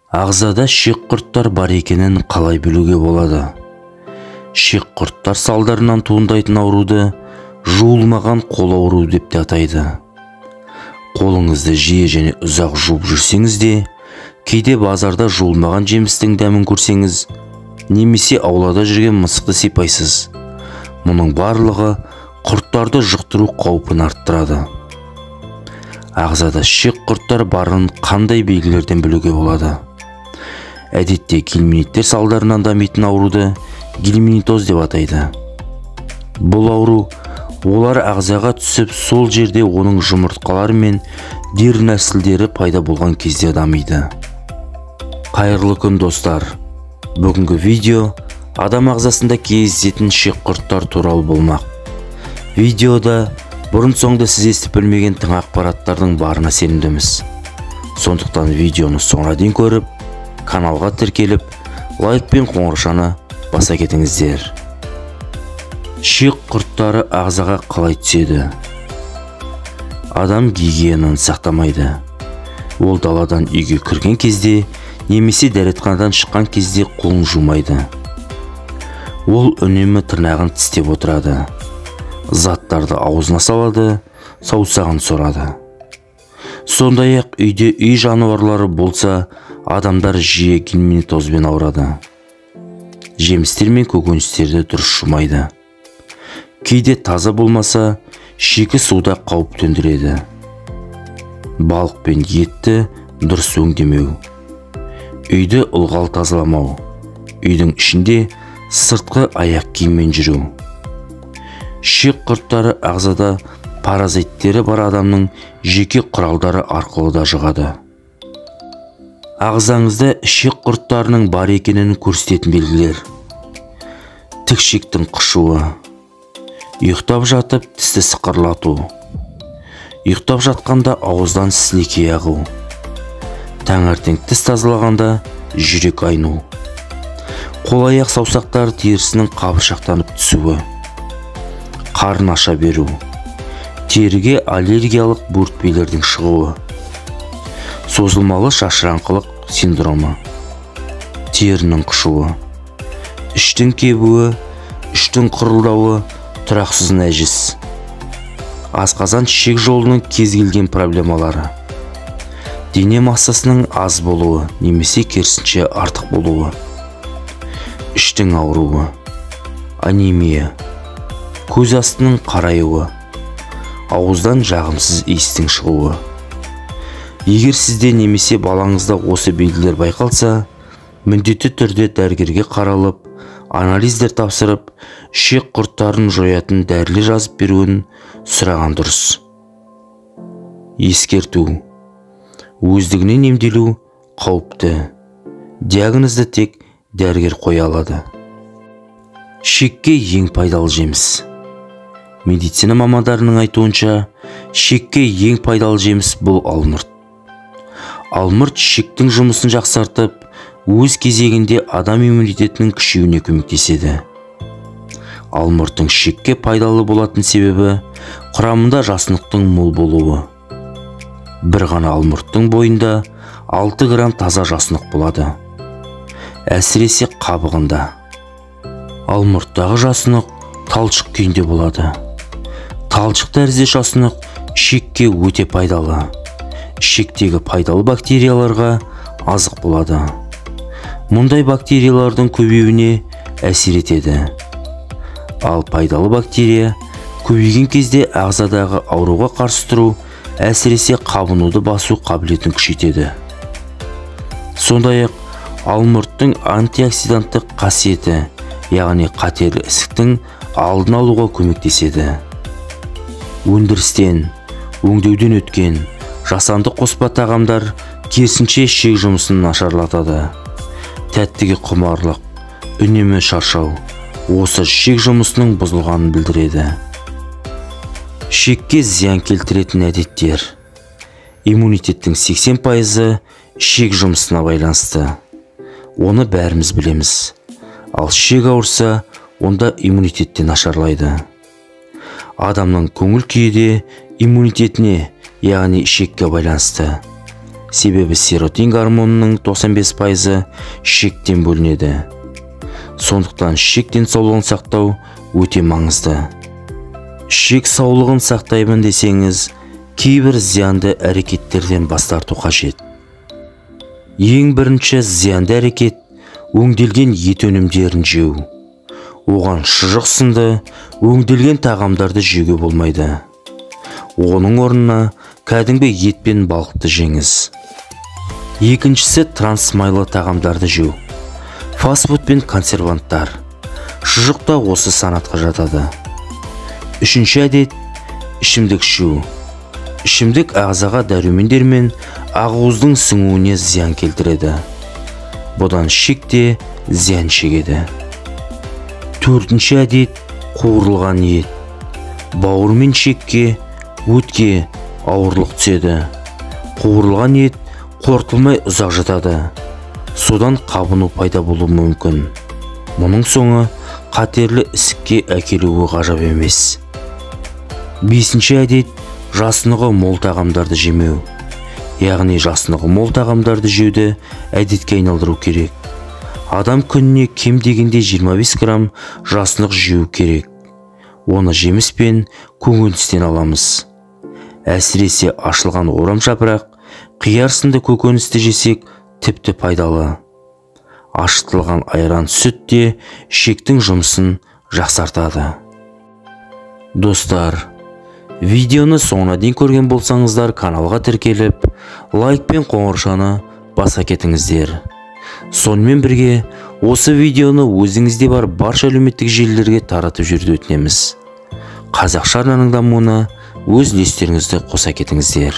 Ағзада шек құрттар бар екенін қалай білуге болады? Шек құрттар салдарынан туындайтын ауруды жуылмаған қол ауруы деп те атайды. Қолыңызды жиі және ұзақ жуып жүрсеңіз де, кейде базарда жуылмаған жемістің дәмін көрсеңіз, немесе аулада жүрген мысықты сипайсыз. Мұның барлығы құрттарды жұқтыру қаупін арттырады. Ағзада шек құрттар барын қандай белгілерден білуге болады? Әдетте гельминттер салдарынан дамитын ауруды гельминтоз деп атайды. Бұл ауру олар ағзаға түсіп, сол жерде оның жұмыртқалары мен дері нәсілдері пайда болған кезде дамиды. Қайырлы күн достар. Бүгінгі видео адам ағзасында кездесетін шек құрттар туралы болмақ. Видеода бұрын-соңды сіз естіп білмеген тың ақпараттардың барына сенімдіміз. Сондықтан видеоны соңына дейін көріп, каналға тіркеліп, лайк пен қоңыршаны баса кетіңіздер. Шек құрттары ағзаға қалай түседі? Адам гигиенаны сақтамайды. Ол даладан үйге кірген кезде немесе дәретханадан шыққан кезде қолын жумайды. Ол үнемі тырнағын тістеп отырады. Заттарды аузына салады, саусағын сорады. Сондай-ақ үйде үй жануарлары болса, адамдар жиі гельминтозбен ауырады. Жемістер мен көкөністерді дұрыс жумайды. Кейде таза болмаса, шикі суда қауіп төндіреді. Балық пен етті дұрыс өңдемеу. Үйді ылғал тазаламау. Үйдің ішінде сыртқы аяқ киіммен жүру. Шек құрттары ағзада паразиттері бар адамның жеке құралдары арқылы да жұғады. Ағзаңызда шек құрттарының бар екенін көрсететін белгілер: тікшіктің қышуы, ұйықтап жатып тісті сықырлату, ұйықтап жатқанда ауыздан сілекей ағу, таңертең тіс тазалағанда жүрек айну, қол-аяқ саусақтары терісінің қабыршақтанып түсуі, қарын аша беру, теріге аллергиялық бөртпелердің шығуы, созылмалы шашыраңқылық синдромы, терінің қышуы, іштің кебуі, іштің құрылдауы, тұрақсыз нәжіс, асқазан ішек жолының кез келген проблемалары, дене массасының аз болуы немесе керісінше артық болуы, іштің ауруы, анемия, көз астының қараюы, ауыздан жағымсыз иістің шығуы. Егер сізде немесе балаңызда осы белгілер байқалса, міндетті түрде дәрігерге қаралып, анализдер тапсырып, шек құрттарын жоятын дәрілер жазып беруін сұраған дұрыс. Ескерту: өздігінен емделу қауіпті. Диагнозды тек дәрігер қоя алады. Шекке ең пайдалы жеміс. Медицина мамандарының айтуынша, шекке ең пайдалы жеміс бұл алмұрт. Алмұрт шектің жұмысын жақсартып, өз кезегінде адам иммунитетінің күшеюіне көмектеседі. Алмұрттың шекке пайдалы болатын себебі құрамында жасұнықтың мол болуы. Бір ғана алмұрттың бойында 6 грамм таза жасұнық болады. Әсіресе қабығында. Алмұрттағы жасұнық талшық күйінде болады. Талшық тәрізді жасұнық шекке өте пайдалы. Шектегі пайдалы бактерияларға азық болады. Мұндай бактериялардың көбеюіне әсер етеді. Ал пайдалы бактерия көбейген кезде ағзадағы ауруға қарсы тұру, әсіресе қабынуды басу қабілетін күшейтеді. Сондай-ақ алмұрттың антиоксиданттық қасиеті, яғни қатерлі ісіктің алдын алуға көмектеседі. Өндірістен, өңдеуден өткен жасанды қоспа тағамдар керісінше шек жұмысын нашарлатады. Тәттіге құмарлық, үнемі шаршау осы шек жұмысының бұзылғанын білдіреді. Шекке зиян келтіретін әдеттер. Иммунитеттің 80% шек жұмысына байланысты. Оны бәріміз білеміз. Ал шек ауырса, онда иммунитетте нашарлайды. Адамның көңіл күйі де иммунитетіне, яғни шекке байланысты. себебі серотонин гормонының 95% ішектен бөлінеді. Сондықтан ішек денсаулығын сақтау өте маңызды. Ішек саулығын сақтаймын десеңіз, кейбір зиянды әрекеттерден бас тарту қажет. Ең бірінші зиянды әрекет өңделген ет өнімдерін жеу. Оған шұжық сынды өңделген тағамдарды жеуге болмайды. Оның орнына кәдімгі ет пен балықты жеңіз. Екіншісі трансмайлы тағамдарды жеу. Фастфуд пен консерванттар. Шұжық та осы санатқа жатады. Үшінші әдет ішімдік ішу. Ішімдік ағзаға дәрумендер мен ақуыздың сіңуіне зиян келтіреді. Бұдан ішек те зиян шегеді. Төртінші әдет қуырылған ет. Бауыр мен ішекке, өтке ауырлық түседі. Қуырылған ет қорытылмай ұзақ жатады. Содан қабыну пайда болуы мүмкін. Мұның соңы қатерлі ісікке әкелуі ғажап емес. Бесінші әдет жасынығы мол тағамдарды жемеу. Яғни жасынығы мол тағамдарды жеуді әдетке айналдыру керек. Адам күніне кем дегенде 25 грамм жасынық жеу керек. Оны жеміс пен көкөністен аламыз. Әсіресе ашылған орамжапырақ, қияр сынды көкөністі жесек тіпті пайдалы. Ашытылған айран, сүт те ішектің жұмысын жақсартады. Достар, видеоны соңына дейін көрген болсаңыздар, каналға тіркеліп, лайк пен қоңыршаны баса кетіңіздер. Сонымен бірге, осы видеоны өзіңізде бар барша әлеуметтік желілерге таратып жүруді өтінеміз. Қазақша арнаның дамуына өз үлестеріңізді қоса кетіңіздер.